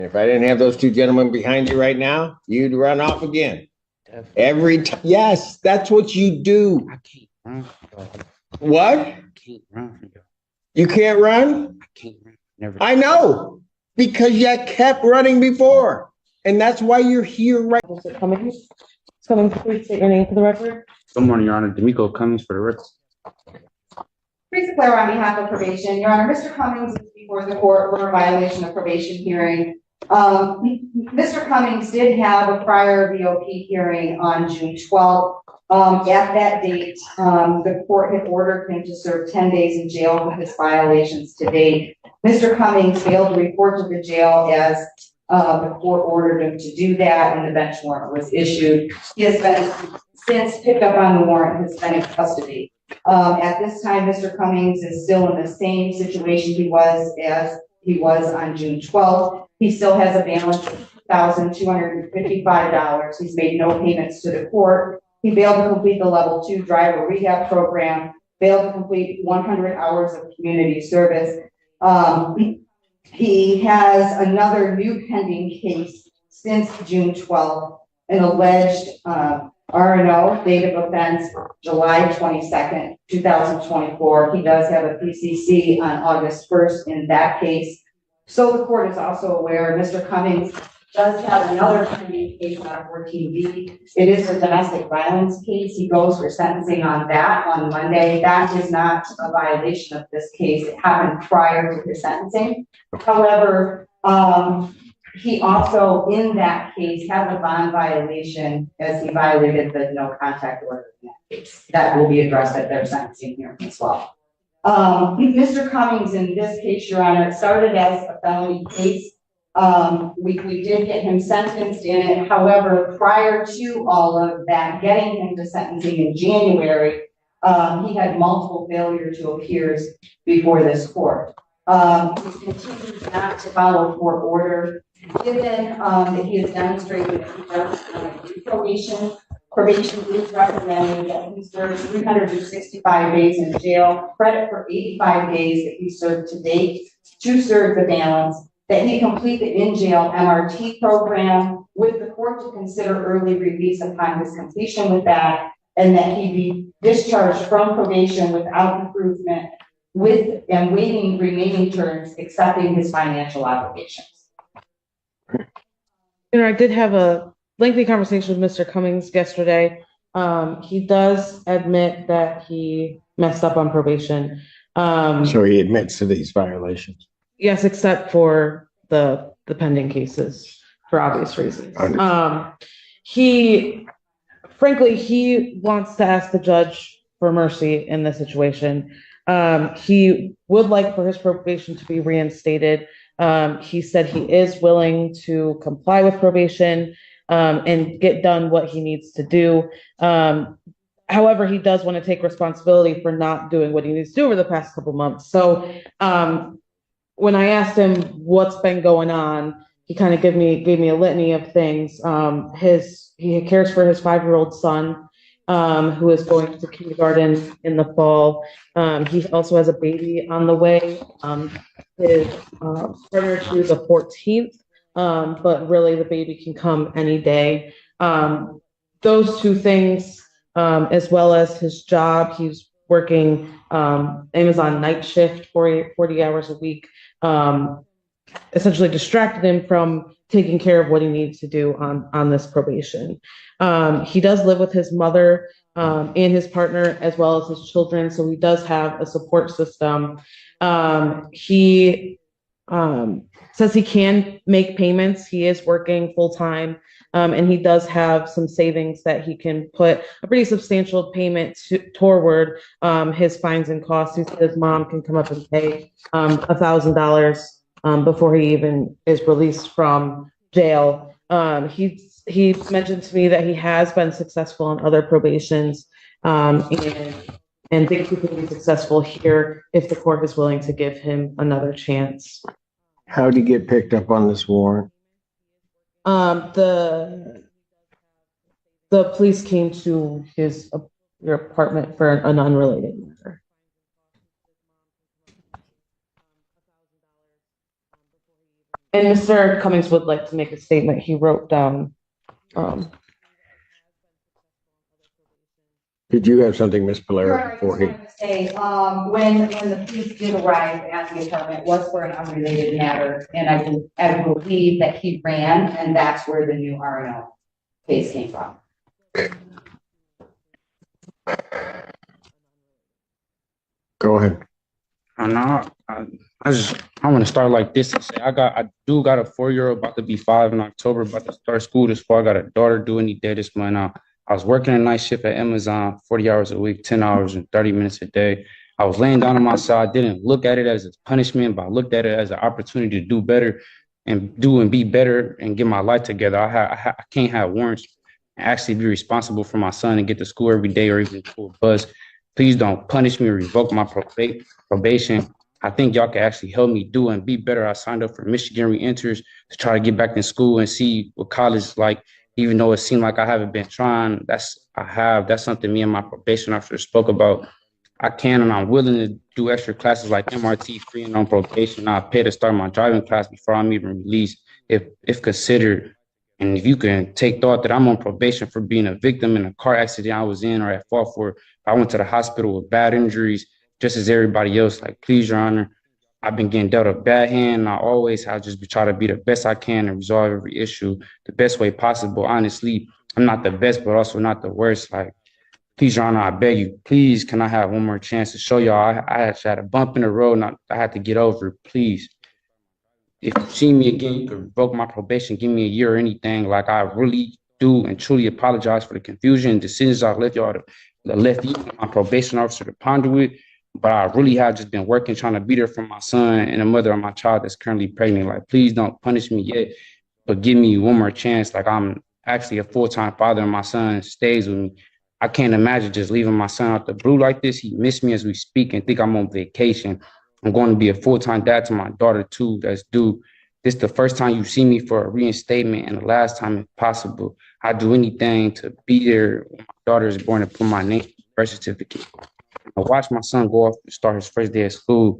If I didn't have those two gentlemen behind you right now, you'd run off again. Every time. Yes, that's what you do. I can't run. What? I can't run. You can't run? I can't run. Never. I know, because you kept running before. And that's why you're here right now. Mr. Cummings, please state your name for the record. Good morning, Your Honor. D'Amico Cummings for the record. Please declare on behalf of probation. Your Honor, Mr. Cummings is before the court for a violation of probation hearing. Mr. Cummings did have a prior VOP hearing on June 12th. At that date, the court had ordered him to serve 10 days in jail for his violations to date. Mr. Cummings failed to report to the jail as the court ordered him to do that, and the bench warrant was issued. He has been since picked up on the warrant, has been in custody. At this time, Mr. Cummings is still in the same situation he was on June 12th. He still has a balance of $1,255. He's made no payments to the court. He failed to complete the level 2 driver rehab program, failed to complete 100 hours of community service. He has another new pending case since June 12th, an alleged R&O, date of offense, July 22nd, 2024. He does have a PCC on August 1st in that case. So the court is also aware Mr. Cummings does have another pending case on 14B. It is a domestic violence case. He goes for sentencing on that on Monday. That is not a violation of this case. It happened prior to his sentencing. However, he also, in that case, had a bond violation as he violated the no contact order in that case. That will be addressed at their sentencing hearing as well. Mr. Cummings, in this case, Your Honor, it started as a felony case. We did get him sentenced in it. However, prior to all of that, getting him to sentencing in January, he had multiple failure to appears before this court. He continues not to follow court order. Given that he has demonstrated that he does probation is recommending that he serves 365 days in jail, credit for 85 days that he served to date to serve the balance, that he complete the in-jail MRT program with the court to consider early release upon his completion with that, and that he be discharged from probation without improvement with and waiving remaining terms, accepting his financial obligations. I did have a lengthy conversation with Mr. Cummings yesterday. He does admit that he messed up on probation. So he admits to these violations. Yes, except for the pending cases for obvious reasons. He wants to ask the judge for mercy in this situation. He would like for his probation to be reinstated. He said he is willing to comply with probation and get done what he needs to do. However, he does want to take responsibility for not doing what he needs to do over the past couple months. So when I asked him what's been going on, he kind of gave me a litany of things. He cares for his 5-year-old son, who is going to kindergarten in the fall. He also has a baby on the way. His partner to the 14th, but really the baby can come any day. Those two things, as well as his job, he's working Amazon night shift, 40 hours a week, essentially distracted him from taking care of what he needs to do on this probation. He does live with his mother and his partner, as well as his children, so he does have a support system. He says he can make payments. He is working full time, and he does have some savings that he can put a pretty substantial payment toward his fines and costs. He said his mom can come up and pay $1,000 before he even is released from jail. He mentioned to me that he has been successful on other probations, and thinks he can be successful here if the court is willing to give him another chance. How did he get picked up on this warrant? The police came to your apartment for an unrelated matter. And Mr. Cummings would like to make a statement. He wrote down, Did you have something, Ms. Sure, Polero, I just before he? wanted to say, when the police did arrive at the apartment, it was for an unrelated matter, and I believe that he ran, and that's where the new R&O case came from. Go ahead. And I want to start like this and say I do got a 4-year-old about to be 5 in October, about to start school this fall. I got a daughter due any day this month. I was working a night shift at Amazon, 40 hours a week, 10 hours and 30 minutes a day. I was laying down on my side. I didn't look at it as a punishment, but I looked at it as an opportunity to do better and be better and get my life together. I can't have warrants and actually be responsible for my son and get to school every day or even to a bus. Please don't punish me or revoke my probation. I think y'all can actually help me do and be better. I signed up for Michigan Reenters to try to get back in school and see what college is like, even though it seemed like I haven't been trying. That's something me and my probation officer spoke about. I can and I'm willing to do extra classes like MRT free and on probation. I pay to start my driving class before I'm even released, if considered. And if you can take thought that I'm on probation for being a victim in a car accident I was in or at fault for, I went to the hospital with bad injuries, just as everybody else. Like, please, Your Honor, I've been getting dealt a bad hand. And I just try to be the best I can and resolve every issue the best way possible. Honestly, I'm not the best, but also not the worst. Like, please, Your Honor, I beg you, please, can I have one more chance to show y'all? I actually had a bump in the road and I had to get over it. Please. If you see me again, you can revoke my probation, give me a year or anything. Like, I really do and truly apologize for the confusion and decisions I left y'all left you and my probation officer to ponder with. But I really have just been working, trying to be there for my son and the mother of my child that's currently pregnant. Like, please don't punish me yet, but give me one more chance. Like, I'm actually a full-time father and my son stays with me. I can't imagine just leaving my son out the blue like this. He missed me as we speak and think I'm on vacation. I'm going to be a full-time dad to my daughter too, that's due. This is the first time you see me for a reinstatement and the last time if possible. I do anything to be there when my daughter is born and put my name on the birth certificate. I watched my son go off to start his first day of school.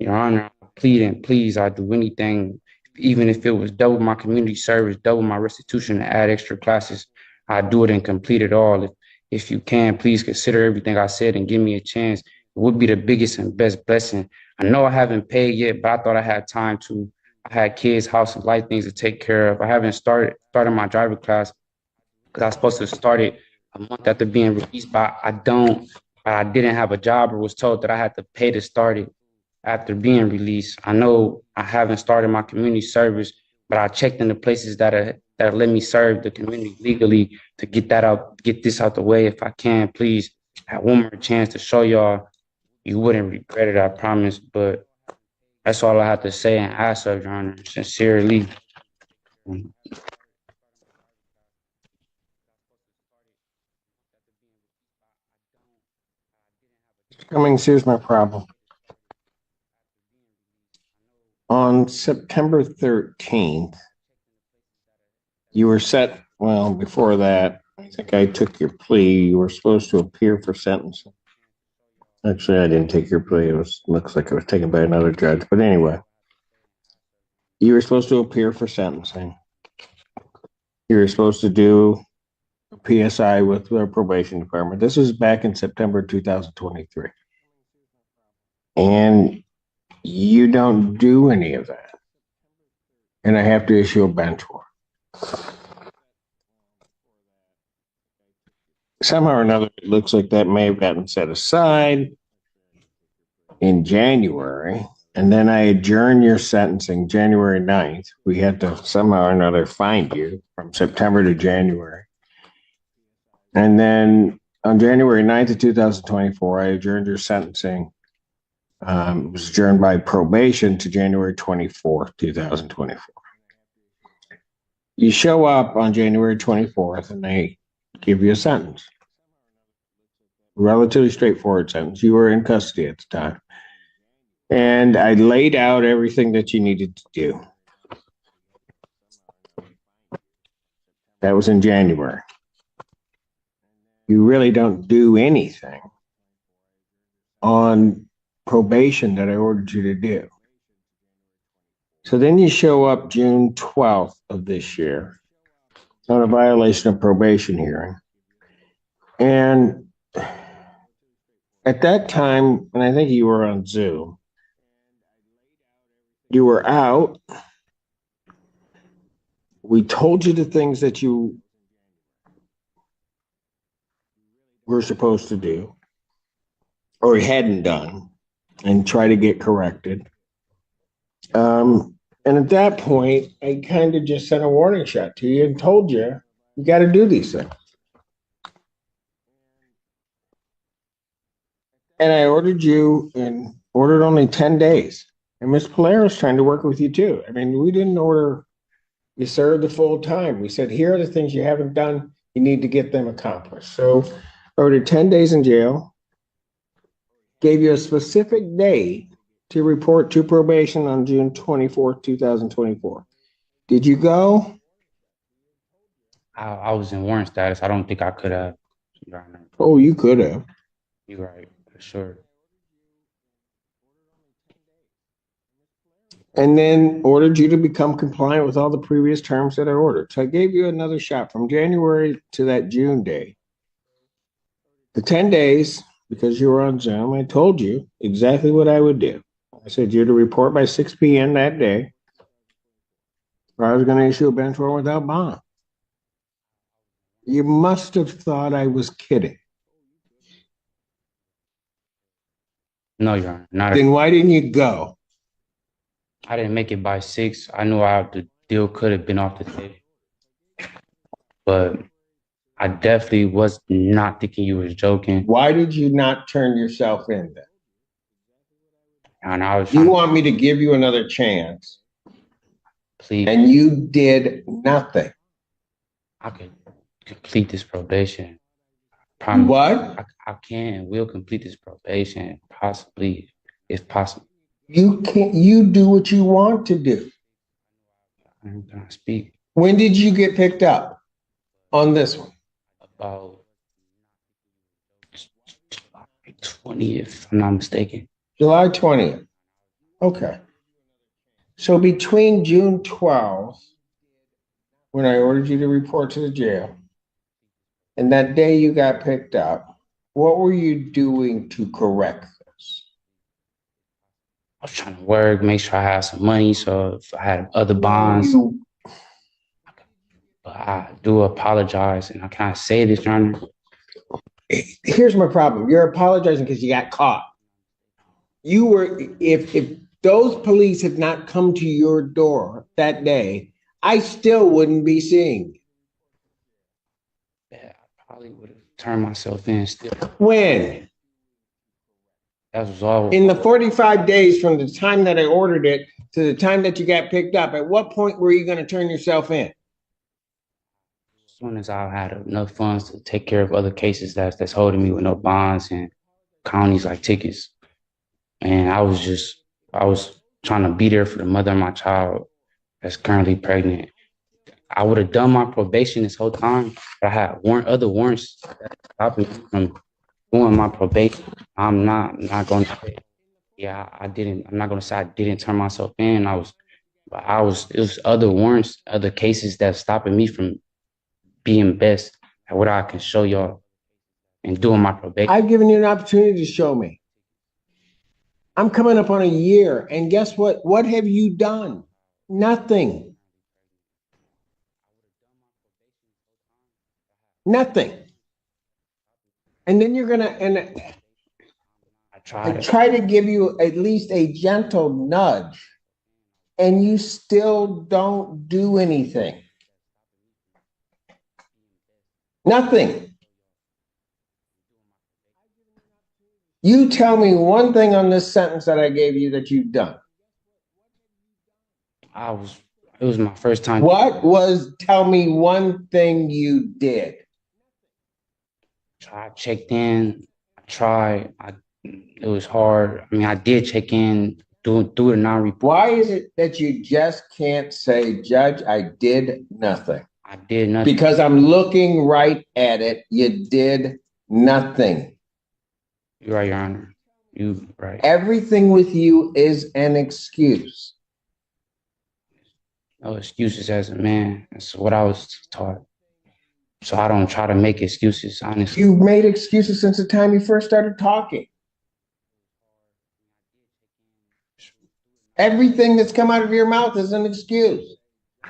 Your Honor, I plead and please, I do anything, even if it was double my community service, double my restitution, and add extra classes. I do it and complete it all. If you can, please consider everything I said and give me a chance. It would be the biggest and best blessing. I know I haven't paid yet, but I thought I had time to. I had kids, house, and life things to take care of. I haven't started my driver class because I was supposed to start it a month after being released, but I don't. I didn't have a job or was told that I had to pay to start it after being released. I know I haven't started my community service, but I checked in the places that let me serve the community legally to get this out the way. If I can, please have one more chance to show y'all. You wouldn't regret it, I promise. But that's all I have to say and ask of Your Honor, sincerely. Cummings, here's my problem. On September 13th, you were set, well, before that, I think I took your plea. You were supposed to appear for sentencing. Actually, I didn't take your plea. Looks like it was taken by another judge. But anyway, you were supposed to appear for sentencing. You were supposed to do a PSI with the probation department. This was back in September 2023. And you don't do any of that. And I have to issue a bench warrant. Somehow or another, it looks like that may have gotten set aside in January. And then I adjourned your sentencing January 9th. We had to somehow or another find you from September to January. And then on January 9th of 2024, I adjourned your sentencing. It was adjourned by probation to January 24th, 2024. You show up on January 24th and they give you a sentence. Relatively straightforward sentence. You were in custody at the time. And I laid out everything that you needed to do. That was in January. You really don't do anything on probation that I ordered you to do. So then you show up June 12th of this year on a violation of probation hearing. And at that time, and I think you were on Zoom, you were out. We told you the things that you were supposed to do or hadn't done and try to get corrected. And at that point, I kind of just sent a warning shot to you and told you, you got to do these things. And I ordered you and ordered only 10 days. And Miss Polaro's trying to work with you too. I mean, we didn't order you served the full time. We said, here are the things you haven't done. You need to get them accomplished. So I ordered 10 days in jail, gave you a specific date to report to probation on June 24th, 2024. Did you go? I was in warrant status. I don't think I could have. Your Honor. Oh, you could have. You're right, for sure. And then ordered you to become compliant with all the previous terms that I ordered. So I gave you another shot from January to that June day. The 10 days, because you were on Zoom, I told you exactly what I would do. I said you're to report by 6 p.m. that day, or I was going to issue a bench warrant without bond. You must have thought I was kidding. No, Your Honor. Not Then why didn't you go? I didn't make it by 6. I knew the deal could have been off the table. But I definitely was not thinking you was joking. Why did you not turn yourself in then? And I was You trying want me to give you another chance, to plead. and you did nothing. I could complete this probation. Promise. What? I can and will complete this probation, possibly, if possible. You can't. You do what you want to do. I'm gonna speak When did you get picked up on this one? about 20, if I'm not mistaken. July 20th. Okay. So between June 12th, when I ordered you to report to the jail, and that day you got picked up, what were you doing to correct this? I was trying to work, make sure I had some money, so if I had other bonds. But I do apologize, and I can't say this, Your Honor. Here's my problem. You're apologizing because you got caught. You were, if those police had not come to your door that day, I still wouldn't be seeing you. Yeah, I probably would have turned myself in still. When? That was all. In the 45 days from the time that I ordered it to the time that you got picked up, at what point were you going to turn yourself in? As soon as I had enough funds to take care of other cases that's holding me with no bonds and counties like tickets. And I was trying to be there for the mother of my child that's currently pregnant. I would have done my probation this whole time, but I had other warrants that stopping me from doing my probation. I'm not going to say, yeah, I didn't. I'm not going to say I didn't turn myself in. It was other warrants, other cases that's stopping me from being best at what I can show y'all and doing my probation. I've given you an opportunity to show me. I'm coming up on a year, and guess what? What have you done? Nothing. Nothing. And then you're gonna, and I try to give you at least a gentle nudge, and you still don't do anything. Nothing. You tell me one thing on this sentence that I gave you that you've done. It was my first time. Tell me one thing you did. I checked in. It was hard. I mean, I did check in, do the non-report. Why is it that you just can't say, Judge, I did nothing? I did nothing. Because I'm looking right at it. You did nothing. You're right, Your Honor. You right. Everything with you is an excuse. No excuses as a man. That's what I was taught. So I don't try to make excuses, honestly. You made excuses since the time you first started talking. Everything that's come out of your mouth is an excuse. I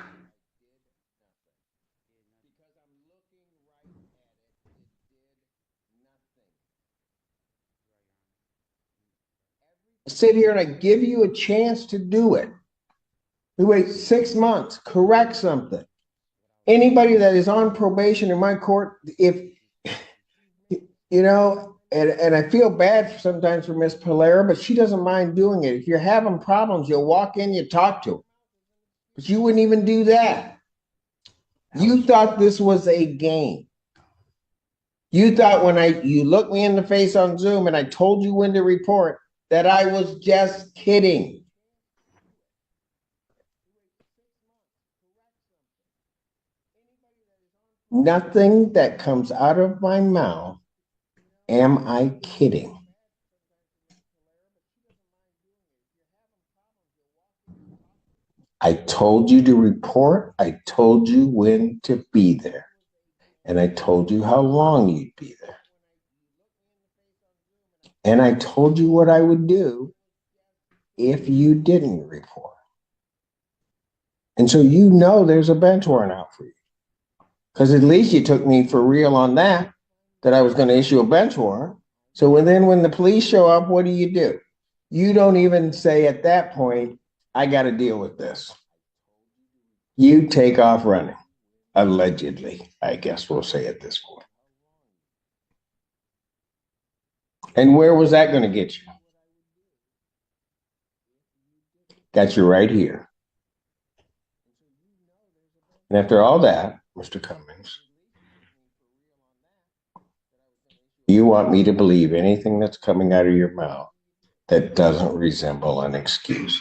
sit here and I give you a chance to do it. We wait 6 months, correct something. Anybody that is on probation in my court, if you know, and I feel bad sometimes for Miss Polera, but she doesn't mind doing it. If you're having problems, you'll walk in, you talk to her. But you wouldn't even do that. You thought this was a game. You thought when you looked me in the face on Zoom and I told you when to report that I was just kidding. Nothing that comes out of my mouth am I kidding. I told you to report. I told you when to be there. And I told you how long you'd be there. And I told you what I would do if you didn't report. And so you know there's a bench warrant out for you. Because at least you took me for real on that I was going to issue a bench warrant. So when the police show up, what do? You don't even say at that point, I got to deal with this. You take off running, allegedly, I guess we'll say at this point. And where was that going to get you? Got you right here. And after all that, Mr. Cummings, you want me to believe anything that's coming out of your mouth that doesn't resemble an excuse.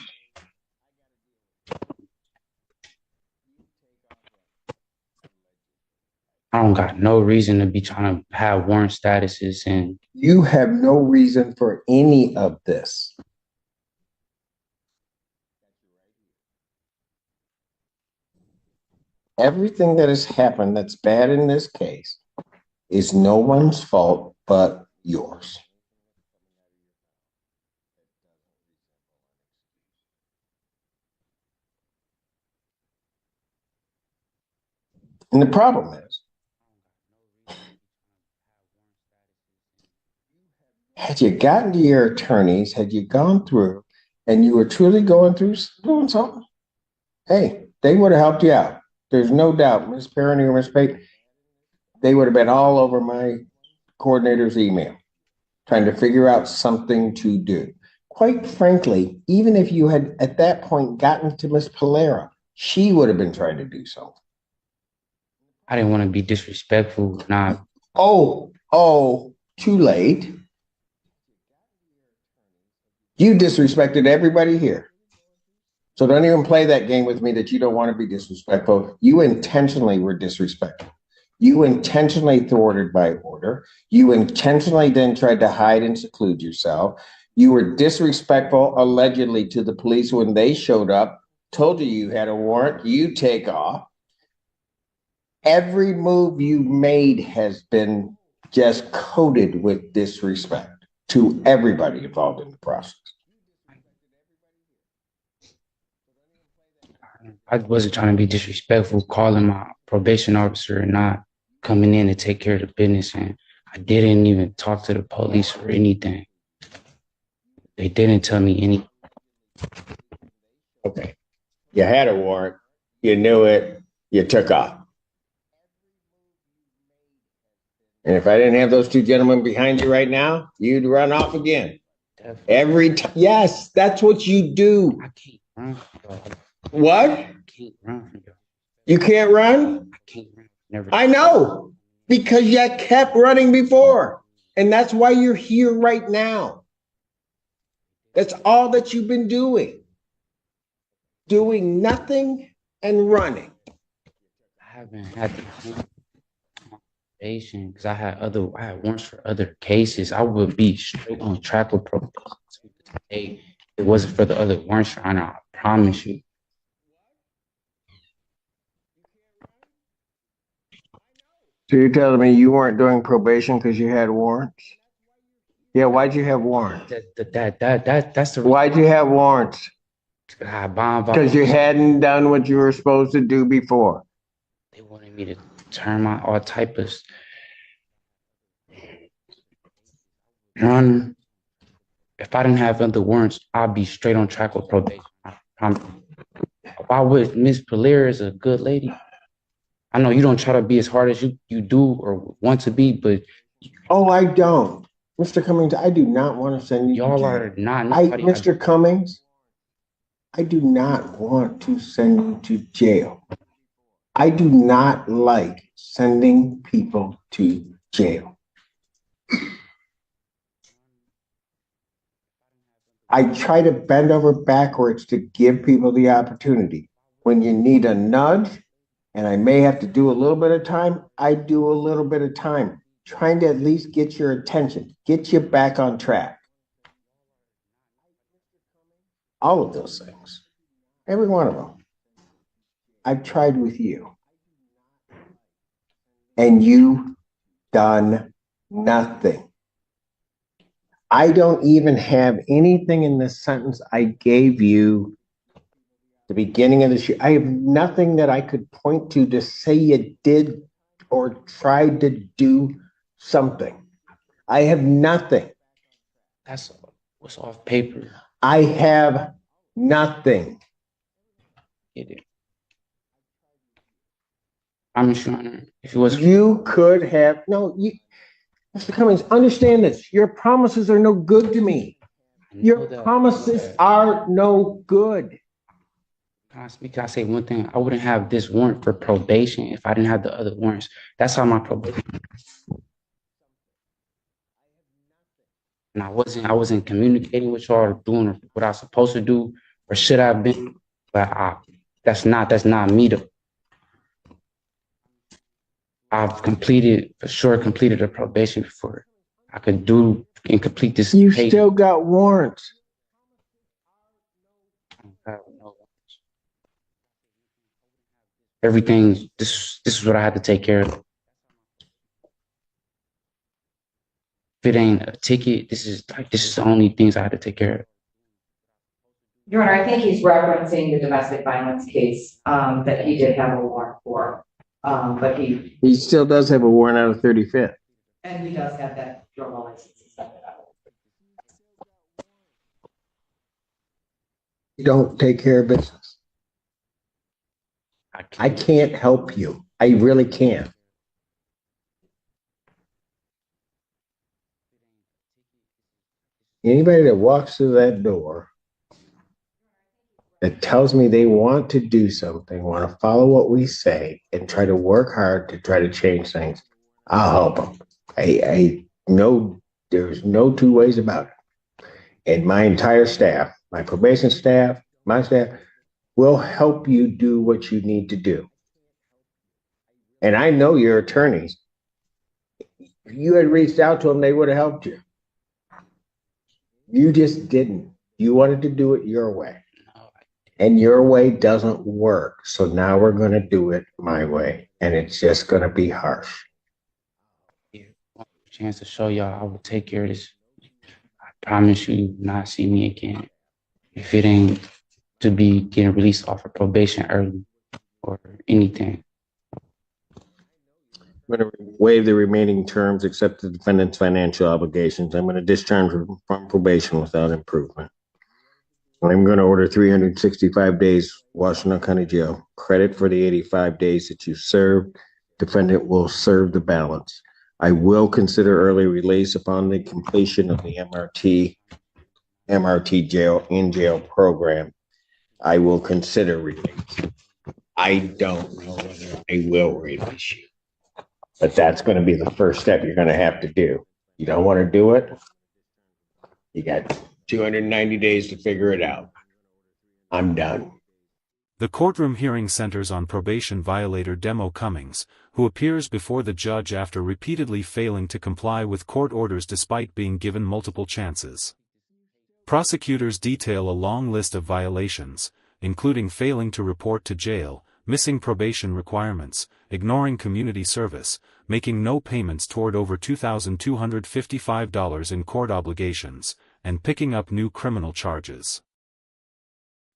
I don't got no reason to be trying to have warrant statuses, and you have no reason for any of this. Everything that has happened that's bad in this case is no one's fault but yours. And the problem is, had you gotten to your attorneys, had you gone through and you were truly going through doing something, hey, they would have helped you out. There's no doubt, Ms. Perrine or Ms. Pate, they would have been all over my coordinator's email, trying to figure out something to do. Quite frankly, even if you had at that point gotten to Ms. Polera, she would have been trying to do something. I didn't want to be disrespectful. Too late. You disrespected everybody here. So don't even play that game with me that you don't want to be disrespectful. You intentionally were disrespectful. You intentionally thwarted my order. You intentionally then tried to hide and seclude yourself. You were disrespectful, allegedly, to the police when they showed up, told you had a warrant, you take off. Every move you made has been just coated with disrespect to everybody involved in the process. I wasn't trying to be disrespectful, calling my probation officer and not coming in to take care of the business. And I didn't even talk to the police or anything. They didn't tell me anything. Okay. You had a warrant. You knew it. You took off. And if I didn't have those two gentlemen behind you right now, you'd run off again. Definitely. Every time. Yes, that's what you do. I can't run. What? I can't run. You can't run? I can't run. Never. I know, because you kept running before. And that's why you're here right now. That's all that you've been doing. Doing nothing and running. I haven't had the probation because I had warrants for other cases. I would be straight on track with probation. It wasn't for the other warrants, Your Honor. I promise you. So you're telling me you weren't doing probation because you had warrants? Yeah, why'd you have warrants? That's the reason Why'd you have warrants? I bond. Because you hadn't done what you were supposed to do before. They wanted me to turn my all type of. Your Honor, if I didn't have other warrants, I'd be straight on track with probation. Why would Miss Polaire is a good lady? I know you don't try to be as hard as you do or want to be, but Oh, I don't. Mr. Cummings, I do not want to send you to y'all jail. are not nobody. Mr. Cummings, I do not want to send you to jail. I do not like sending people to jail. I try to bend over backwards to give people the opportunity. When you need a nudge, and I may have to do a little bit of time, I do a little bit of time, trying to at least get your attention, get you back on track. All of those things, every one of them. I've tried with you. And you've done nothing. I don't even have anything in the sentence I gave you the beginning of this year. I have nothing that I could point to say you did or tried to do something. I have nothing. That's what's off paper. I have nothing. Get it. I'm sure if it was You could have, no, you, Mr. Cummings, understand this. Your promises are no good to me. Your promises are no good. Can I say one thing? I wouldn't have this warrant for probation if I didn't have the other warrants. That's how my probation. And I wasn't communicating with y'all or doing what I was supposed to do or should have been. But that's not me though. I've completed a probation before I could do and complete this. You still got warrants. Everything. This is what I had to take care of. If it ain't a ticket, this is the only things I had to take care of. Your Honor, I think he's referencing the domestic violence case, that he did have a warrant for. But he still does have a warrant out of 35th. And he does have that drug license. You don't take care of business. I can't help you. I really can't. Anybody that walks through that door that tells me they want to do something, want to follow what we say, and try to work hard to try to change things, I'll help them. I know there's no two ways about it. And my entire staff, my probation staff, my staff, will help you do what you need to do. And I know your attorneys. If you had reached out to them, they would have helped you. You just didn't. You wanted to do it your way. And your way doesn't work. So now we're going to do it my way. And it's just going to be harsh. Chance to show y'all I will take care of this. I promise you not see me again. If it ain't to be getting released off of probation early or anything. I'm going to waive the remaining terms except the defendant's financial obligations. I'm going to discharge from probation without improvement. I'm going to order 365 days Washington County Jail. Credit for the 85 days that you served. Defendant will serve the balance. I will consider early release upon the completion of the MRT jail in-jail program. I will consider release. I don't know whether I will release you. But that's going to be the first step you're going to have to do. You don't want to do it? You got 290 days to figure it out. I'm done. The courtroom hearing centers on probation violator Demo Cummings, who appears before the judge after repeatedly failing to comply with court orders despite being given multiple chances. Prosecutors detail a long list of violations, including failing to report to jail, missing probation requirements, ignoring community service, making no payments toward over $2,255 in court obligations, and picking up new criminal charges.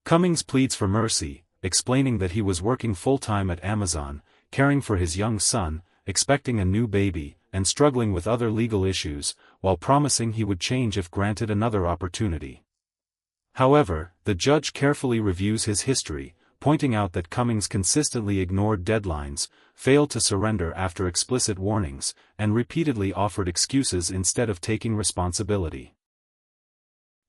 Cummings pleads for mercy, explaining that he was working full-time at Amazon, caring for his young son, expecting a new baby, and struggling with other legal issues, while promising he would change if granted another opportunity. However, the judge carefully reviews his history, pointing out that Cummings consistently ignored deadlines, failed to surrender after explicit warnings, and repeatedly offered excuses instead of taking responsibility.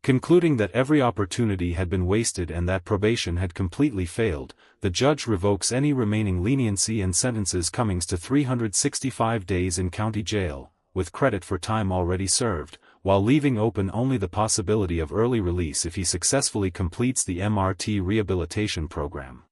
Concluding that every opportunity had been wasted and that probation had completely failed, the judge revokes any remaining leniency and sentences Cummings to 365 days in county jail, with credit for time already served, while leaving open only the possibility of early release if he successfully completes the MRT rehabilitation program.